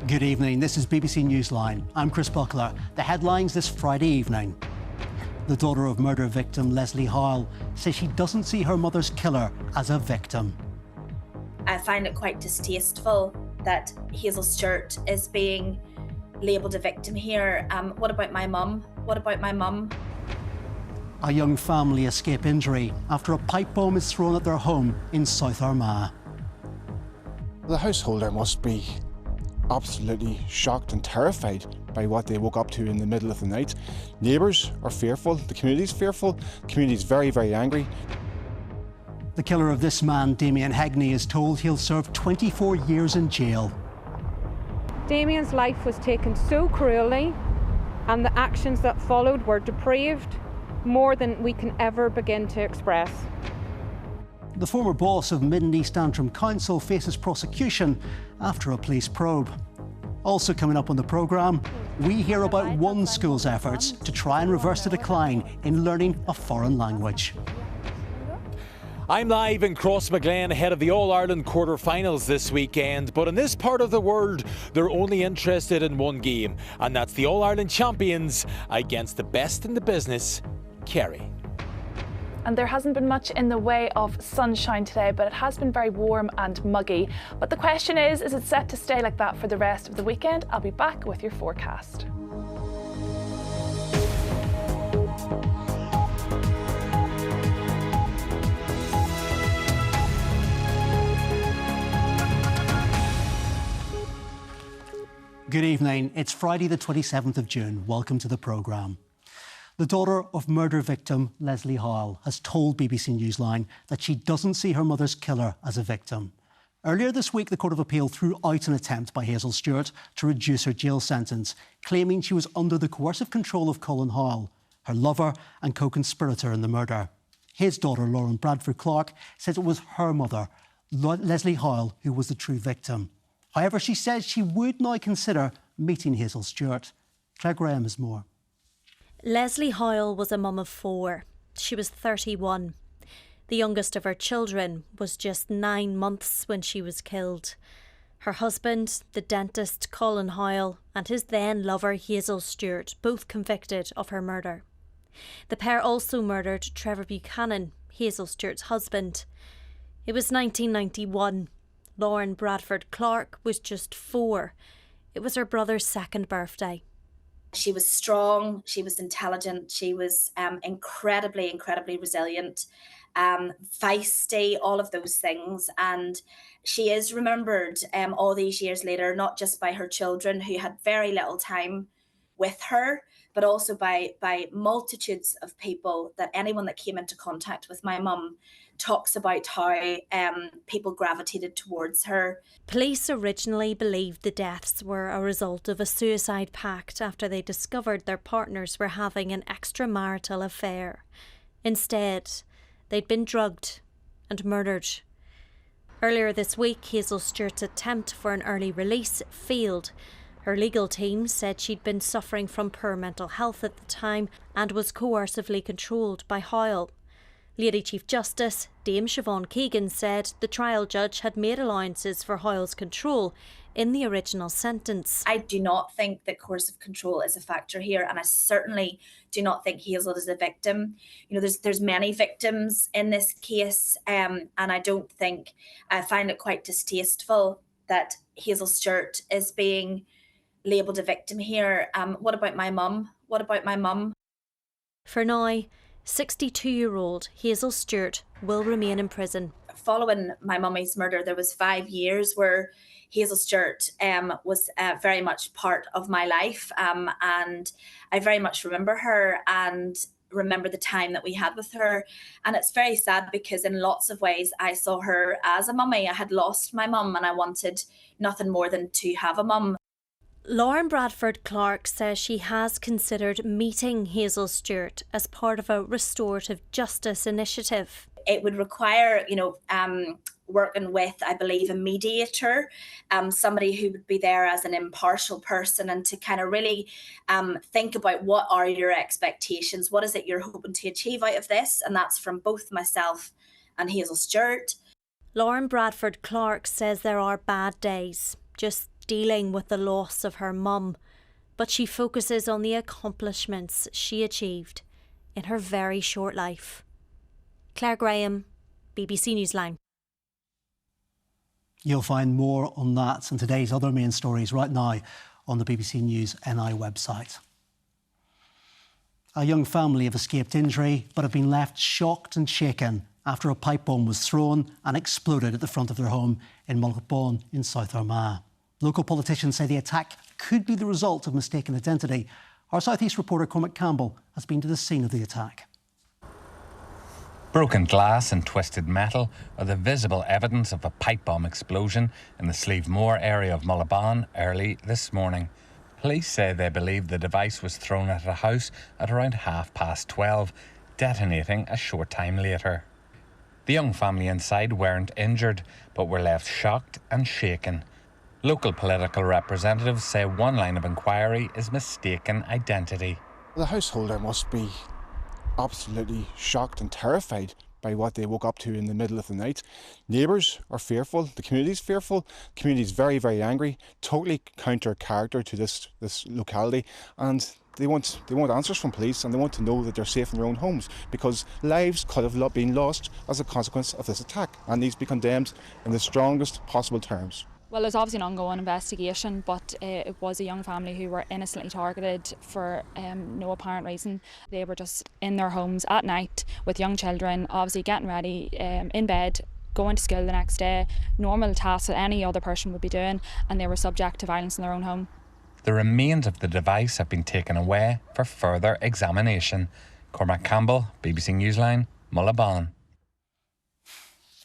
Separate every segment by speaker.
Speaker 1: Good evening, this is BBC Newsline. I'm Chris Buckler. The headlines this Friday evening. The daughter of murder victim Leslie Hoyle says she doesn't see her mother's killer as a victim.
Speaker 2: I find it quite distasteful that Hazel Stewart is being labelled a victim here. What about my mum? What about my mum?
Speaker 1: A young family escape injury after a pipe bomb is thrown at their home in South Armagh.
Speaker 3: The householder must be absolutely shocked and terrified by what they woke up to in the middle of the night. Neighbours are fearful, the community's fearful, the community's very, very angry.
Speaker 1: The killer of this man, Damien Hegney, is told he'll serve 24 years in jail.
Speaker 4: Damien's life was taken so cruelly, and the actions that followed were depraved, more than we can ever begin to express.
Speaker 1: The former boss of Mid and East Antrim Council faces prosecution after a police probe. Also coming up on the programme, we hear about one school's efforts to try and reverse the decline in learning a foreign language.
Speaker 5: I'm live in Crossmaglen ahead of the All-Ireland quarter-finals this weekend, but in this part of the world, they're only interested in one game, and that's the All-Ireland champions against the best in the business, Kerry.
Speaker 6: And there hasn't been much in the way of sunshine today, but it has been very warm and muggy. But the question is it set to stay like that for the rest of the weekend? I'll be back with your forecast.
Speaker 1: Good evening. It's Friday the 27th of June. Welcome to the programme. The daughter of murder victim Leslie Hoyle has told BBC Newsline that she doesn't see her mother's killer as a victim. Earlier this week, the Court of Appeal threw out an attempt by Hazel Stewart to reduce her jail sentence, claiming she was under the coercive control of Colin Hoyle, her lover and co-conspirator in the murder. His daughter, Lauren Bradford Clark, says it was her mother, Leslie Hoyle, who was the true victim. However, she says she would now consider meeting Hazel Stewart. Claire Graham has more.
Speaker 7: Leslie Hoyle was a mum of 4. She was 31. The youngest of her children was just 9 months when she was killed. Her husband, the dentist Colin Hoyle, and his then lover Hazel Stewart, both convicted of her murder. The pair also murdered Trevor Buchanan, Hazel Stewart's husband. It was 1991. Lauren Bradford Clark was just 4. It was her brother's 2nd birthday.
Speaker 2: She was strong, she was intelligent, she was incredibly resilient, feisty, all of those things. And she is remembered all these years later, not just by her children who had very little time with her, but also by multitudes of people, that anyone that came into contact with my mum talks about how people gravitated towards her.
Speaker 7: Police originally believed the deaths were a result of a suicide pact after they discovered their partners were having an extramarital affair. Instead, they'd been drugged and murdered. Earlier this week, Hazel Stewart's attempt for an early release failed. Her legal team said she'd been suffering from poor mental health at the time and was coercively controlled by Hoyle. Lady Chief Justice Dame Siobhan Keegan said the trial judge had made allowances for Hoyle's control in the original sentence.
Speaker 2: I do not think that coercive control is a factor here, and I certainly do not think Hazel is a victim. You know, there's many victims in this case, and I find it quite distasteful that Hazel Stewart is being labelled a victim here. What about my mum? What about my mum?
Speaker 7: For now, 62-year-old Hazel Stewart will remain in prison.
Speaker 2: Following my mummy's murder, there was 5 years where Hazel Stewart was very much part of my life, and I very much remember her and remember the time that we had with her. And it's very sad because in lots of ways I saw her as a mummy. I had lost my mum and I wanted nothing more than to have a mum.
Speaker 7: Lauren Bradford Clark says she has considered meeting Hazel Stewart as part of a restorative justice initiative.
Speaker 2: It would require, working with, I believe, a mediator, somebody who would be there as an impartial person and to kind of really think about what are your expectations, what is it you're hoping to achieve out of this, and that's from both myself and Hazel Stewart.
Speaker 7: Lauren Bradford Clark says there are bad days, just dealing with the loss of her mum, but she focuses on the accomplishments she achieved in her very short life. Claire Graham, BBC Newsline.
Speaker 1: You'll find more on that and today's other main stories right now on the BBC News NI website. A young family have escaped injury but have been left shocked and shaken after a pipe bomb was thrown and exploded at the front of their home in Motorsport in South Armagh. Local politicians say the attack could be the result of mistaken identity. Our South East reporter Cormac Campbell has been to the scene of the attack.
Speaker 8: Broken glass and twisted metal are the visible evidence of a pipe bomb explosion in the Slievemore area of Motorsport early this morning. Police say they believe the device was thrown at a house at around 12:30, detonating a short time later. The young family inside weren't injured, but were left shocked and shaken. Local political representatives say one line of inquiry is mistaken identity.
Speaker 3: The householder must be absolutely shocked and terrified by what they woke up to in the middle of the night. Neighbours are fearful, the community's fearful, the community's very, very angry, totally counter character to this locality, and they want answers from police, and they want to know that they're safe in their own homes, because lives could have been lost as a consequence of this attack and needs to be condemned in the strongest possible terms.
Speaker 9: Well, there's obviously an ongoing investigation, but it was a young family who were innocently targeted for no apparent reason. They were just in their homes at night with young children, obviously getting ready, in bed, going to school the next day, normal tasks that any other person would be doing, and they were subject to violence in their own home.
Speaker 8: The remains of the device have been taken away for further examination. Cormac Campbell, BBC Newsline, Motorsport.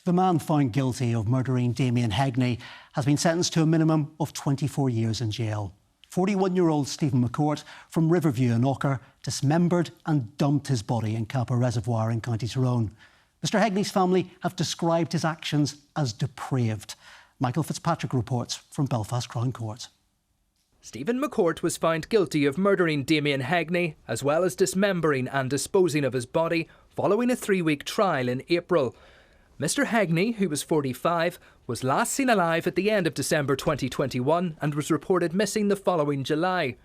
Speaker 1: The man found guilty of murdering Damien Hegney has been sentenced to a minimum of 24 years in jail. 41-year-old Stephen McCourt from Riverview in Ochre dismembered and dumped his body in Kappa Reservoir in County Tyrone. Mr Hegney's family have described his actions as depraved. Michael Fitzpatrick reports from Belfast Crown Court.
Speaker 10: Stephen McCourt was found guilty of murdering Damien Hegney, as well as dismembering and disposing of his body, following a 3-week trial in April. Mr Hegney, who was 45, was last seen alive at the end of December 2021 and was reported missing the following July.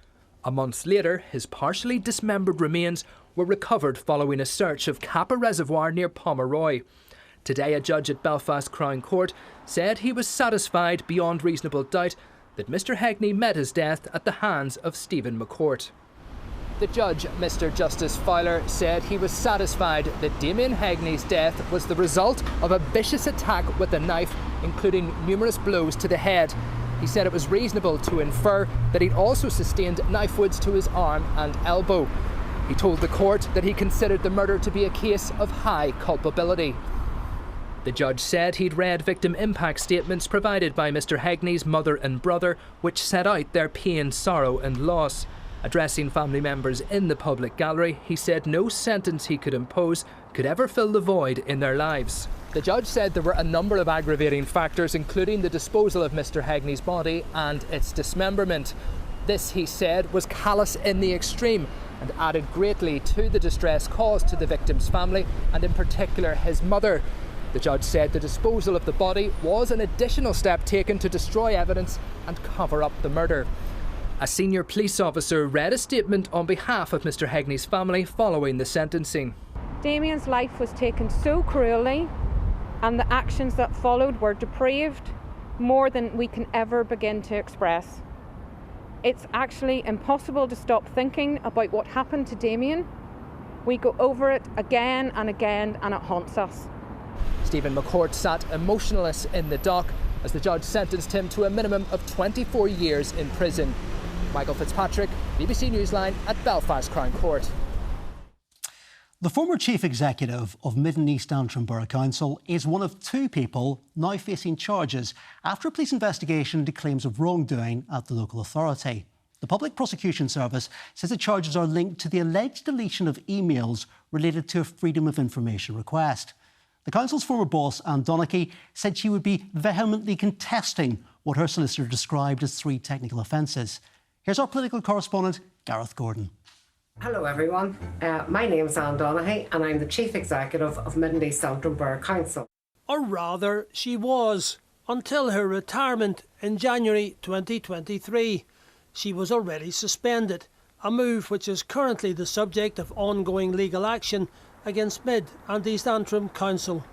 Speaker 10: A month later, his partially dismembered remains were recovered following a search of Kappa Reservoir near Pomeroy. Today, a judge at Belfast Crown Court said he was satisfied beyond reasonable doubt that Mr Hegney met his death at the hands of Stephen McCourt. The judge, Mr Justice Fowler, said he was satisfied that Damien Hegney's death was the result of a vicious attack with a knife, including numerous blows to the head. He said it was reasonable to infer that he'd also sustained knife wounds to his arm and elbow. He told the court that he considered the murder to be a case of high culpability. The judge said he'd read victim impact statements provided by Mr Hegney's mother and brother, which set out their pain, sorrow and loss. Addressing family members in the public gallery, he said no sentence he could impose could ever fill the void in their lives. The judge said there were a number of aggravating factors, including the disposal of Mr Hegney's body and its dismemberment. This, he said, was callous in the extreme and added greatly to the distress caused to the victim's family, and in particular his mother. The judge said the disposal of the body was an additional step taken to destroy evidence and cover up the murder. A senior police officer read a statement on behalf of Mr Hegney's family following the sentencing.
Speaker 4: Damien's life was taken so cruelly, and the actions that followed were depraved, more than we can ever begin to express. It's actually impossible to stop thinking about what happened to Damien. We go over it again and again, and it haunts us.
Speaker 10: Stephen McCourt sat emotionless in the dock as the judge sentenced him to a minimum of 24 years in prison. Michael Fitzpatrick, BBC Newsline at Belfast Crown Court.
Speaker 1: The former chief executive of Mid and East Antrim Borough Council is one of 2 people now facing charges after a police investigation into claims of wrongdoing at the local authority. The Public Prosecution Service says the charges are linked to the alleged deletion of emails related to a Freedom of Information request. The council's former boss, Anne Donaghy, said she would be vehemently contesting what her solicitor described as 3 technical offences. Here's our political correspondent, Gareth Gordon.
Speaker 11: Hello everyone, my name's Anne Donaghy and I'm the Chief Executive of Mid and East Antrim Borough Council.
Speaker 12: Or rather, she was, until her retirement in January 2023. She was already suspended, a move which is currently the subject of ongoing legal action against Mid and East Antrim Council.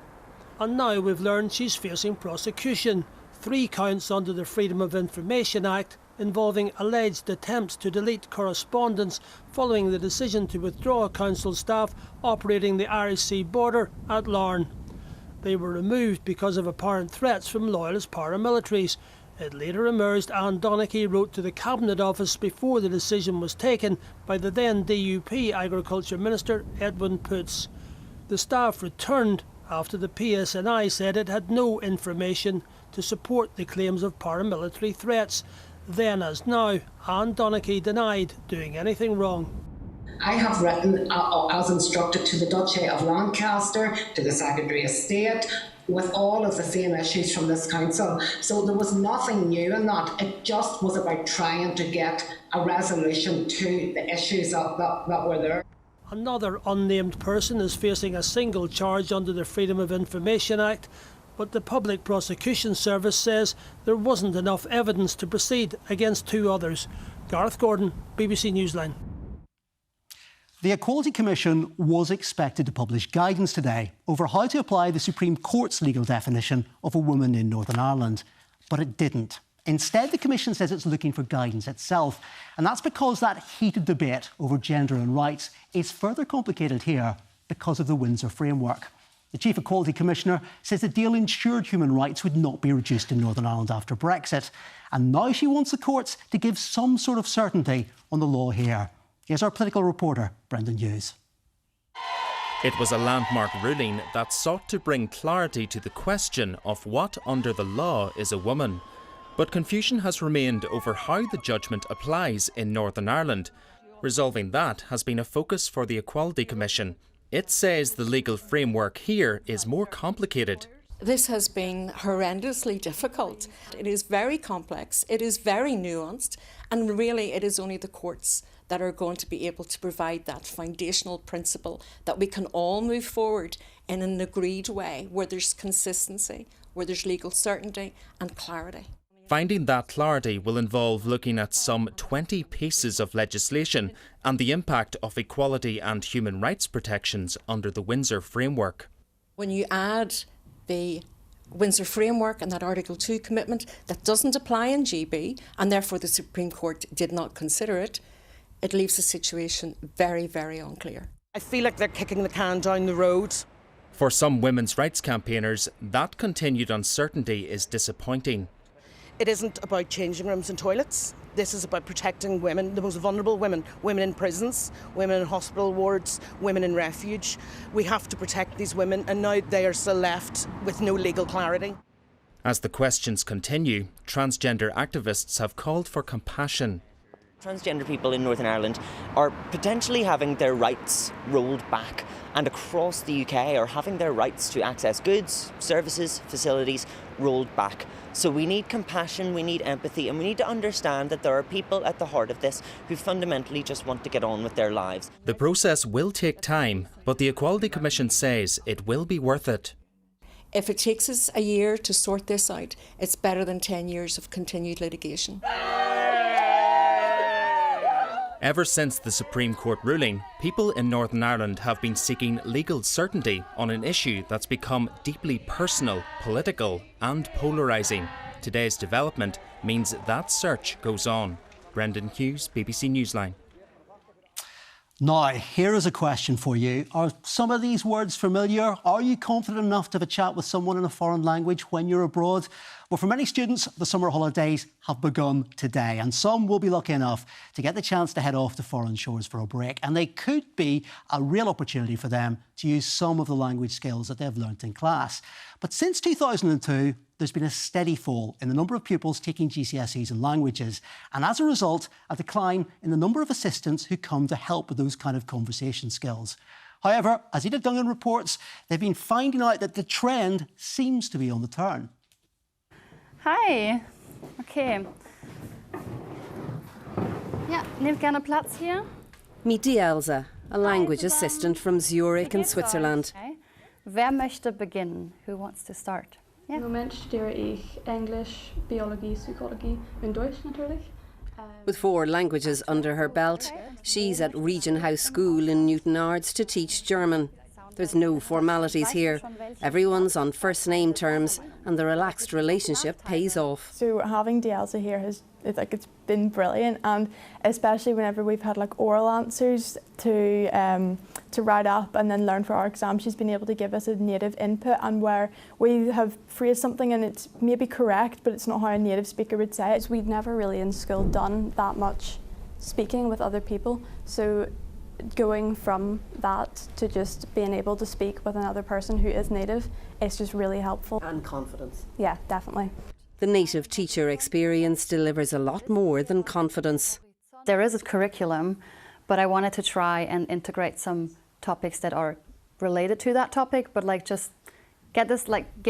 Speaker 12: And now we've learned she's facing prosecution, 3 counts under the Freedom of Information Act involving alleged attempts to delete correspondence following the decision to withdraw council staff operating the Irish Sea border at Larne. They were removed because of apparent threats from loyalist paramilitaries. It later emerged Anne Donaghy wrote to the Cabinet Office before the decision was taken by the then DUP Agriculture Minister Edwin Poots. The staff returned after the PSNI said it had no information to support the claims of paramilitary threats. Then as now, Anne Donaghy denied doing anything wrong.
Speaker 11: I have written, as instructed, to the Duchy of Lancaster, to the Secretary of State, with all of the same issues from this council. So there was nothing new in that. It just was about trying to get a resolution to the issues that were there.
Speaker 12: Another unnamed person is facing a single charge under the Freedom of Information Act, but the Public Prosecution Service says there wasn't enough evidence to proceed against 2 others. Gareth Gordon, BBC Newsline.
Speaker 1: The Equality Commission was expected to publish guidance today over how to apply the Supreme Court's legal definition of a woman in Northern Ireland, but it didn't. Instead, the Commission says it's looking for guidance itself, and that's because that heated debate over gender and rights is further complicated here because of the Windsor Framework. The Chief Equality Commissioner says the deal ensured human rights would not be reduced in Northern Ireland after Brexit, and now she wants the courts to give some sort of certainty on the law here. Here's our political reporter, Brendan Hughes.
Speaker 13: It was a landmark ruling that sought to bring clarity to the question of what under the law is a woman. But confusion has remained over how the judgment applies in Northern Ireland. Resolving that has been a focus for the Equality Commission. It says the legal framework here is more complicated.
Speaker 14: This has been horrendously difficult. It is very complex, it is very nuanced, and really it is only the courts that are going to be able to provide that foundational principle that we can all move forward in an agreed way, where there's consistency, where there's legal certainty and clarity.
Speaker 13: Finding that clarity will involve looking at some 20 pieces of legislation and the impact of equality and human rights protections under the Windsor Framework.
Speaker 14: When you add the Windsor Framework and that Article 2 commitment that doesn't apply in GB, and therefore the Supreme Court did not consider it, it leaves the situation very, very unclear.
Speaker 15: I feel like they're kicking the can down the road.
Speaker 13: For some women's rights campaigners, that continued uncertainty is disappointing.
Speaker 15: It isn't about changing rooms and toilets. This is about protecting women, the most vulnerable women, women in prisons, women in hospital wards, women in refuge. We have to protect these women, and now they are still left with no legal clarity.
Speaker 13: As the questions continue, transgender activists have called for compassion.
Speaker 16: Transgender people in Northern Ireland are potentially having their rights rolled back, and across the UK are having their rights to access goods, services, facilities rolled back. So we need compassion, we need empathy, and we need to understand that there are people at the heart of this who fundamentally just want to get on with their lives.
Speaker 13: The process will take time, but the Equality Commission says it will be worth it.
Speaker 14: If it takes us a year to sort this out, it's better than 10 years of continued litigation.
Speaker 13: Ever since the Supreme Court ruling, people in Northern Ireland have been seeking legal certainty on an issue that's become deeply personal, political and polarising. Today's development means that search goes on. Brendan Hughes, BBC Newsline.
Speaker 1: Now, here is a question for you. Are some of these words familiar? Are you confident enough to have a chat with someone in a foreign language when you're abroad? Well, for many students, the summer holidays have begun today, and some will be lucky enough to get the chance to head off to foreign shores for a break. And they could be a real opportunity for them to use some of the language skills that they've learnt in class. But since 2002, there's been a steady fall in the number of pupils taking GCSEs in languages, and as a result, a decline in the number of assistants who come to help with those kind of conversation skills. However, as Edith Dungan reports, they've been finding out that the trend seems to be on the turn.
Speaker 17: Hi. Okay. Ja, nehmt gerne Platz hier.
Speaker 18: Meet Elsa, a language assistant from Zurich in Switzerland.
Speaker 17: Okay. Wer möchte beginnen? Who wants to start? Im Moment studiere ich Englisch, Biologie, Psychologie und Deutsch natürlich.
Speaker 18: With 4 languages under her belt, she's at Regent House School in Newton Ards to teach German. There's no formalities here. Everyone's on first name terms and the relaxed relationship pays off.
Speaker 19: So having Dielza here it's been brilliant, and especially whenever we've had like oral answers to write up and then learn for our exam, she's been able to give us a native input, and where we have phrased something and it's maybe correct but it's not how a native speaker would say it.
Speaker 17: We'd never really in school done that much speaking with other people, so going from that to just being able to speak with another person who is native, it's just really helpful.
Speaker 18: And confidence.
Speaker 17: Yeah, definitely.
Speaker 18: The native teacher experience delivers a lot more than confidence.
Speaker 20: There is a curriculum, but I wanted to try and integrate some topics that are related to that topic, but like just give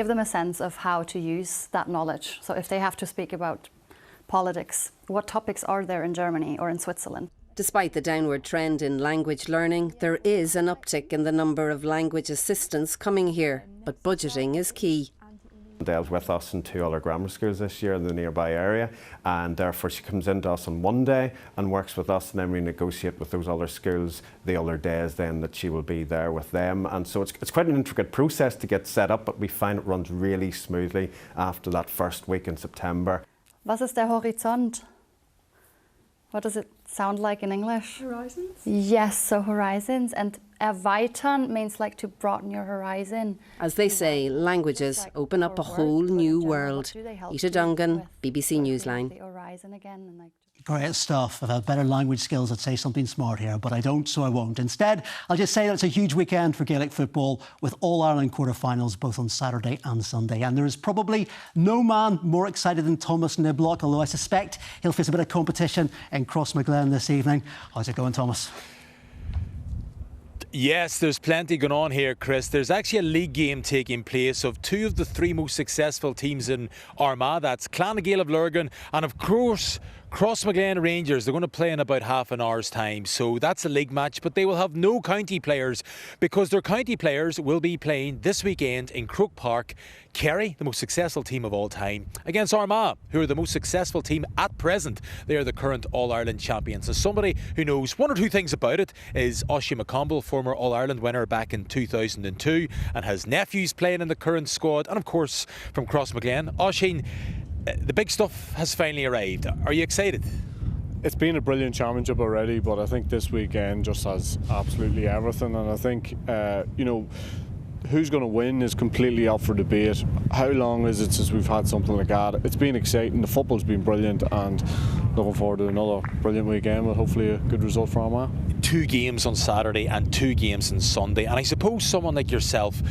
Speaker 20: them a sense of how to use that knowledge. So if they have to speak about politics, what topics are there in Germany or in Switzerland?
Speaker 18: Despite the downward trend in language learning, there is an uptick in the number of language assistants coming here, but budgeting is key.
Speaker 21: Dealt with us in 2 other grammar schools this year in the nearby area, and therefore she comes into us on one day and works with us, and then we negotiate with those other schools the other days then that she will be there with them. And so it's quite an intricate process to get set up, but we find it runs really smoothly after that first week in September.
Speaker 20: Was ist der Horizont? What does it sound like in English?
Speaker 17: Horizons?
Speaker 20: Yes, so horizons. And erweitern means like to broaden your horizon.
Speaker 18: As they say, languages open up a whole new world. Ita Dungan, BBC Newsline.
Speaker 1: Great stuff. If I had better language skills, I'd say something smart here, but I don't, so I won't. Instead, I'll just say that it's a huge weekend for Gaelic football, with All-Ireland quarter-finals both on Saturday and Sunday. And there is probably no man more excited than Thomas Niblock, although I suspect he'll face a bit of competition in Crossmaglen this evening. How's it going, Thomas?
Speaker 5: Yes, there's plenty going on here, Chris. There's actually a league game taking place of 2 of the 3 most successful teams in Armagh. That's Tandragee of Lurgan and, of course, Crossmaglen Rangers. They're going to play in about half an hour's time, so that's a league match, but they will have no county players because their county players will be playing this weekend in Croke Park. Kerry, the most successful team of all time, against Armagh, who are the most successful team at present. They are the current All-Ireland champions. And somebody who knows 1 or 2 things about it is Oisin McConville, former All-Ireland winner back in 2002, and has nephews playing in the current squad. And of course, from Crossmaglen, Oisin, the big stuff has finally arrived. Are you excited?
Speaker 22: It's been a brilliant championship already, but I think this weekend just has absolutely everything. And I think, who's going to win is completely up for debate. How long is it since we've had something like that? It's been exciting, the football's been brilliant, and looking forward to another brilliant weekend with hopefully a good result for Armagh.
Speaker 5: 2 games on Saturday and 2 games on Sunday, and I suppose someone like yourself,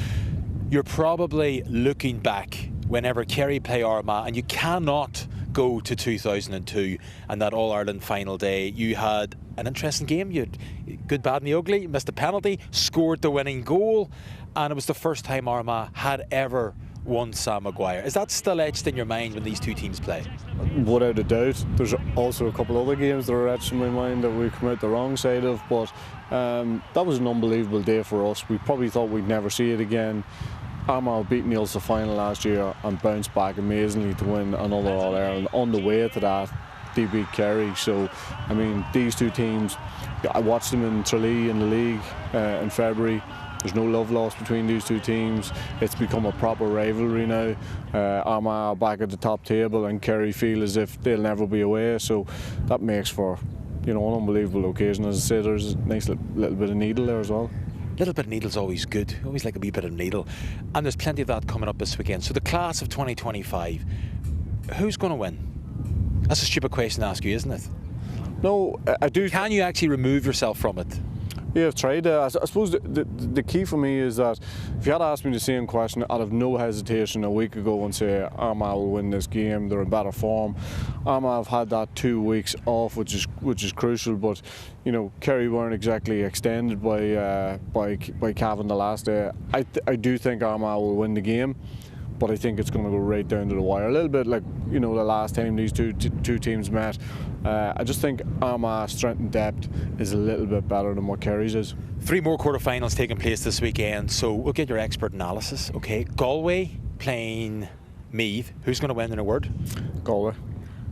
Speaker 5: you're probably looking back whenever Kerry play Armagh, and you cannot go to 2002 and that All-Ireland final day. You had an interesting game, you had good, bad and the ugly, you missed a penalty, scored the winning goal, and it was the first time Armagh had ever won Sam Maguire. Is that still etched in your mind when these 2 teams play?
Speaker 22: Without a doubt. There's also a couple other games that are etched in my mind that we come out the wrong side of, but that was an unbelievable day for us. We probably thought we'd never see it again. Armagh beat the Ulster final last year and bounced back amazingly to win another All-Ireland. On the way to that, they beat Kerry. So, I mean, these 2 teams, I watched them in Tralee in the league in February. There's no love lost between these 2 teams. It's become a proper rivalry now. Armagh are back at the top table and Kerry feel as if they'll never be away. So that makes for, an unbelievable occasion. As I say, there's a nice little bit of needle there as well.
Speaker 5: Little bit of needle's always good. Always like a wee bit of needle. And there's plenty of that coming up this weekend. So the class of 2025, who's going to win? That's a stupid question to ask you, isn't it?
Speaker 22: No, I do.
Speaker 5: Can you actually remove yourself from it?
Speaker 22: Yeah, I've tried. I suppose the key for me is that if you had asked me the same question, I'd have no hesitation a week ago and say Armagh will win this game. They're in better form. Armagh have had that 2 weeks off, which is crucial. But Kerry weren't exactly extended by Cavan the last day. I do think Armagh will win the game, but I think it's going to go right down to the wire. A little bit like the last time these two teams met. I just think Armagh's strength and depth is a little bit better than what Kerry's is.
Speaker 5: 3 more quarter-finals taking place this weekend, so we'll get your expert analysis. Okay, Galway playing Meath. Who's going to win in a word?
Speaker 22: Galway.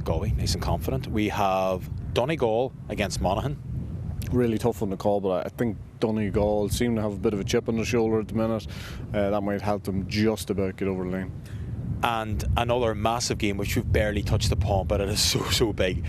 Speaker 5: Galway, nice and confident. We have Donegal against Monaghan.
Speaker 22: Really tough on the call, but I think Donegal seem to have a bit of a chip on their shoulder at the minute. That might help them just about get over the line.
Speaker 5: And another massive game which we've barely touched upon, but it is so big.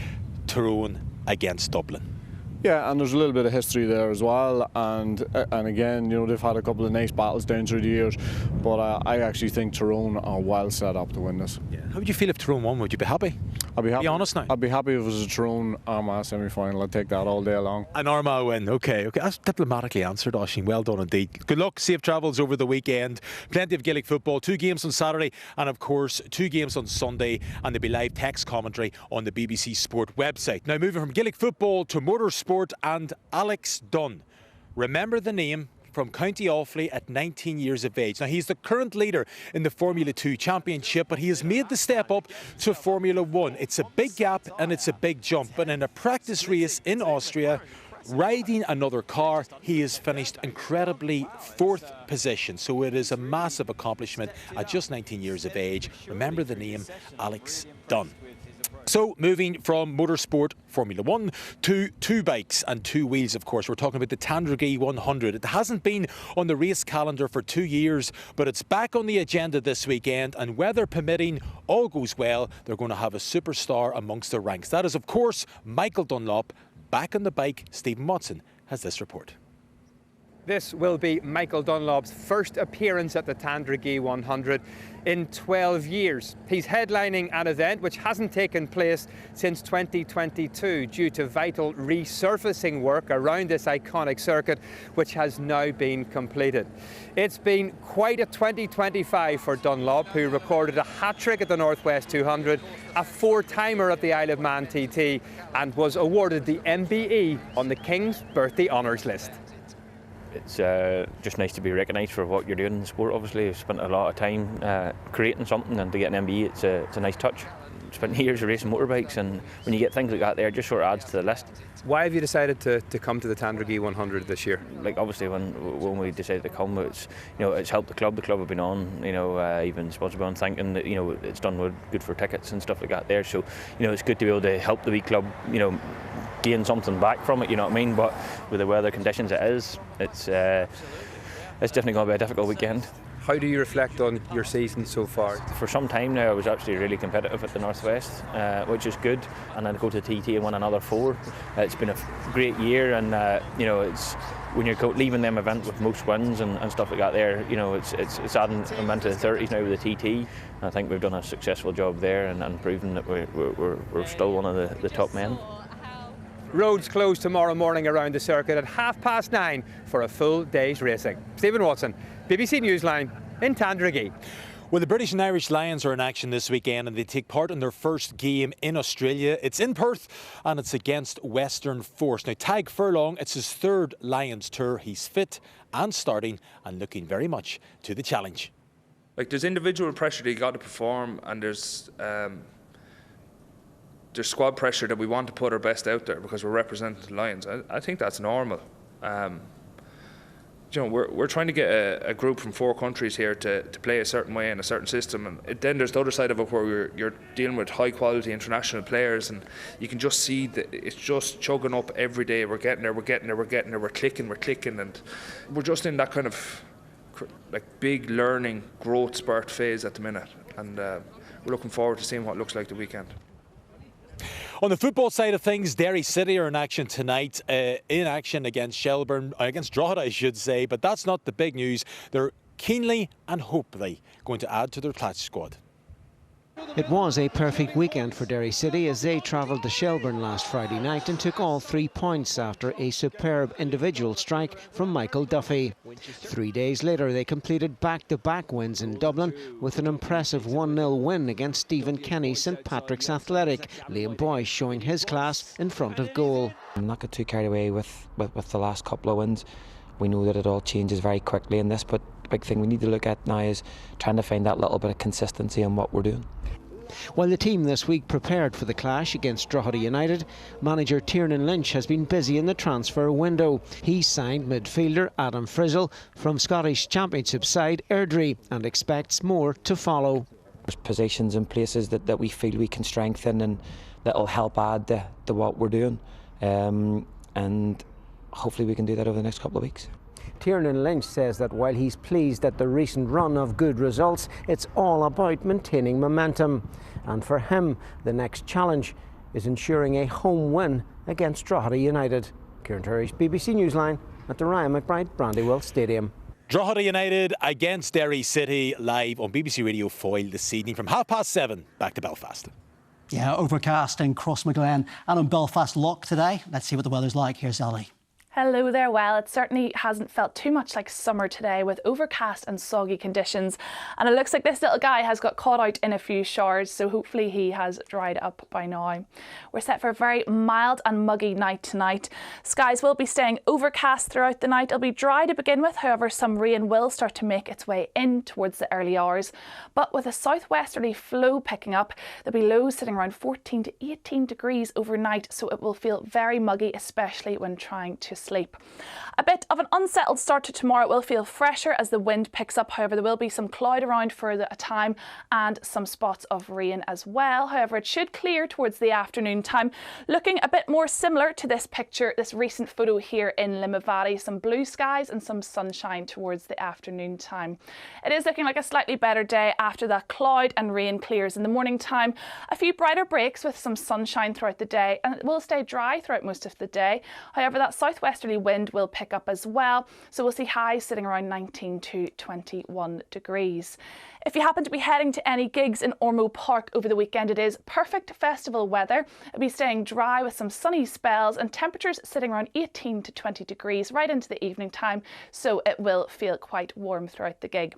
Speaker 5: Tyrone against Dublin.
Speaker 22: Yeah, and there's a little bit of history there as well, and again, you know, they've had a couple of nice battles down through the years, but I actually think Tyrone are well set up to win this.
Speaker 5: Yeah. How would you feel if Tyrone won? Would you be happy?
Speaker 22: I'd be happy.
Speaker 5: Be honest now.
Speaker 22: I'd be happy if it was a Tyrone Armagh semi-final. I'd take that all day long.
Speaker 5: An Armagh win. Okay. That's diplomatically answered, Oisín. Well done indeed. Good luck. Safe travels over the weekend. Plenty of Gaelic football. 2 games on Saturday and, of course, 2 games on Sunday. And there'll be live text commentary on the BBC Sport website. Now, moving from Gaelic football to motorsport and Alex Dunn. Remember the name? From County Offaly at 19 years of age. Now, he's the current leader in the Formula 2 Championship, but he has made the step up to Formula 1. It's a big gap and it's a big jump. But in a practice race in Austria, riding another car, he has finished incredibly 4th position. So it is a massive accomplishment at just 19 years of age. Remember the name, Alex Dunn. So, moving from motorsport Formula 1 to 2 bikes and 2 wheels, of course. We're talking about the Tandragee 100. It hasn't been on the race calendar for 2 years, but it's back on the agenda this weekend, and weather permitting, all goes well, they're going to have a superstar amongst their ranks. That is, of course, Michael Dunlop. Back on the bike, Stephen Watson has this report.
Speaker 2: This will be Michael Dunlop's first appearance at the Tandragee 100 in 12 years. He's headlining an event which hasn't taken place since 2022 due to vital resurfacing work around this iconic circuit, which has now been completed. It's been quite a 2025 for Dunlop, who recorded a hat-trick at the Northwest 200, a 4-timer at the Isle of Man TT, and was awarded the MBE on the King's Birthday Honours list.
Speaker 6: It's just nice to be recognised for what you're doing in the sport. Obviously, I've spent a lot of time creating something, and to get an MBE, it's a nice touch. Spent years racing motorbikes, and when you get things like that there, it just sort of adds to the list.
Speaker 2: Why have you decided to come to the Tandragee 100 this year?
Speaker 6: Like, obviously, when we decided to come, it's, you know, it's helped the club. The club have been on, you know, even sponsored on thinking that, you know, it's done good for tickets and stuff like that there. So, you know, it's good to be able to help the wee club, you know, gain something back from it, you know what I mean? But with the weather conditions it's definitely going to be a difficult weekend.
Speaker 2: How do you reflect on your season so far?
Speaker 6: For some time now, I was actually really competitive at the Northwest, which is good, and then go to TT and win another 4. It's been a great year, and you know, it's when you're leaving them event with most wins and stuff like that there, you know, it's adding them into the 30s now with the TT. And I think we've done a successful job there and proven that we're still one of the top men.
Speaker 2: Roads closed tomorrow morning around the circuit at 9:30 for a full day's racing. Stephen Watson, BBC Newsline in Tandragee.
Speaker 5: Well, the British and Irish Lions are in action this weekend, and they take part in their first game in Australia. It's in Perth, and it's against Western Force. Now, Tadhg Furlong, it's his 3rd Lions tour. He's fit and starting and looking very much to the challenge.
Speaker 23: Like, there's individual pressure that you got to perform, and there's squad pressure that we want to put our best out there because we're representing the Lions. I think that's normal. You know, we're trying to get a group from 4 countries here to play a certain way in a certain system, and then there's the other side of it where you're dealing with high quality international players, and you can just see that it's just chugging up every day. We're getting there, we're clicking, and we're just in that kind of like big learning growth spurt phase at the minute, and we're looking forward to seeing what it looks like the weekend.
Speaker 5: On the football side of things, Derry City are in action tonight, in action against Shelbourne, against Drogheda, I should say, but that's not the big news. They're keenly and hopefully going to add to their Platch squad.
Speaker 24: It was a perfect weekend for Derry City as they travelled to Shelbourne last Friday night and took all 3 points after a superb individual strike from Michael Duffy. 3 days later they completed back-to-back wins in Dublin with an impressive 1-0 win against Stephen Kenny's St Patrick's Athletic, Liam Boyce showing his class in front of goal.
Speaker 25: I'm not get too carried away with the last couple of wins. We know that it all changes very quickly in this, but the big thing we need to look at now is trying to find that little bit of consistency in what we're doing.
Speaker 24: While the team this week prepared for the clash against Drogheda United, manager Tiernan Lynch has been busy in the transfer window. He signed midfielder Adam Frizzell from Scottish Championship side Airdrie and expects more to follow.
Speaker 25: There's positions and places that we feel we can strengthen and that'll help add to what we're doing. And hopefully we can do that over the next couple of weeks.
Speaker 24: Tiernan Lynch says that while he's pleased at the recent run of good results, it's all about maintaining momentum. And for him, the next challenge is ensuring a home win against Drogheda United. Kieran Turrish, BBC Newsline at the Ryan McBride Brandywell Stadium.
Speaker 5: Drogheda United against Derry City, live on BBC Radio Foyle this evening from 7:30. Back to Belfast.
Speaker 1: Yeah, overcast in Crossmaglen and in Belfast Lough today. Let's see what the weather's like. Here's Ellie.
Speaker 3: Hello there. Well, it certainly hasn't felt too much like summer today with overcast and soggy conditions. And it looks like this little guy has got caught out in a few showers, so hopefully he has dried up by now. We're set for a very mild and muggy night tonight. Skies will be staying overcast throughout the night. It'll be dry to begin with, however some rain will start to make its way in towards the early hours. But with a southwesterly flow picking up, there'll be lows sitting around 14 to 18 degrees overnight, so it will feel very muggy, especially when trying to sleep. A bit of an unsettled start to tomorrow. It will feel fresher as the wind picks up. However, there will be some cloud around for a time and some spots of rain as well. However, it should clear towards the afternoon time, looking a bit more similar to this picture, this recent photo here in Limavady. Some blue skies and some sunshine towards the afternoon time. It is looking like a slightly better day after that cloud and rain clears in the morning time. A few brighter breaks with some sunshine throughout the day, and it will stay dry throughout most of the day. However, that southwesterly wind will pick up as well, so we'll see highs sitting around 19 to 21 degrees. If you happen to be heading to any gigs in Armagh Park over the weekend, it is perfect festival weather. It'll be staying dry with some sunny spells and temperatures sitting around 18 to 20 degrees right into the evening time, so it will feel quite warm throughout the gig.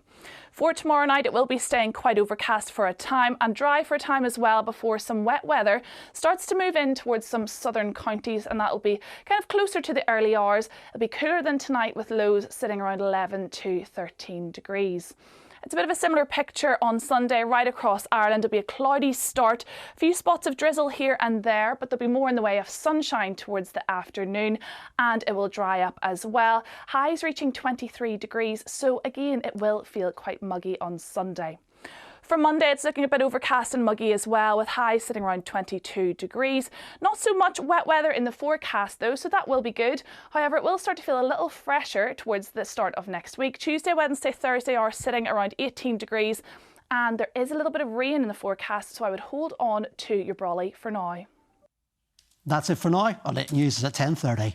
Speaker 3: For tomorrow night, it will be staying quite overcast for a time and dry for a time as well before some wet weather starts to move in towards some southern counties, and that will be kind of closer to the early hours. It'll be cooler than tonight with lows sitting around 11 to 13 degrees. It's a bit of a similar picture on Sunday right across Ireland. It'll be a cloudy start, a few spots of drizzle here and there, but there'll be more in the way of sunshine towards the afternoon, and it will dry up as well. Highs reaching 23 degrees, so again it will feel quite muggy on Sunday. For Monday, it's looking a bit overcast and muggy as well, with highs sitting around 22 degrees. Not so much wet weather in the forecast though, so that will be good. However, it will start to feel a little fresher towards the start of next week. Tuesday, Wednesday, Thursday are sitting around 18 degrees, and there is a little bit of rain in the forecast, so I would hold on to your brolly for now.
Speaker 1: That's it for now. Our lit news is at 10:30.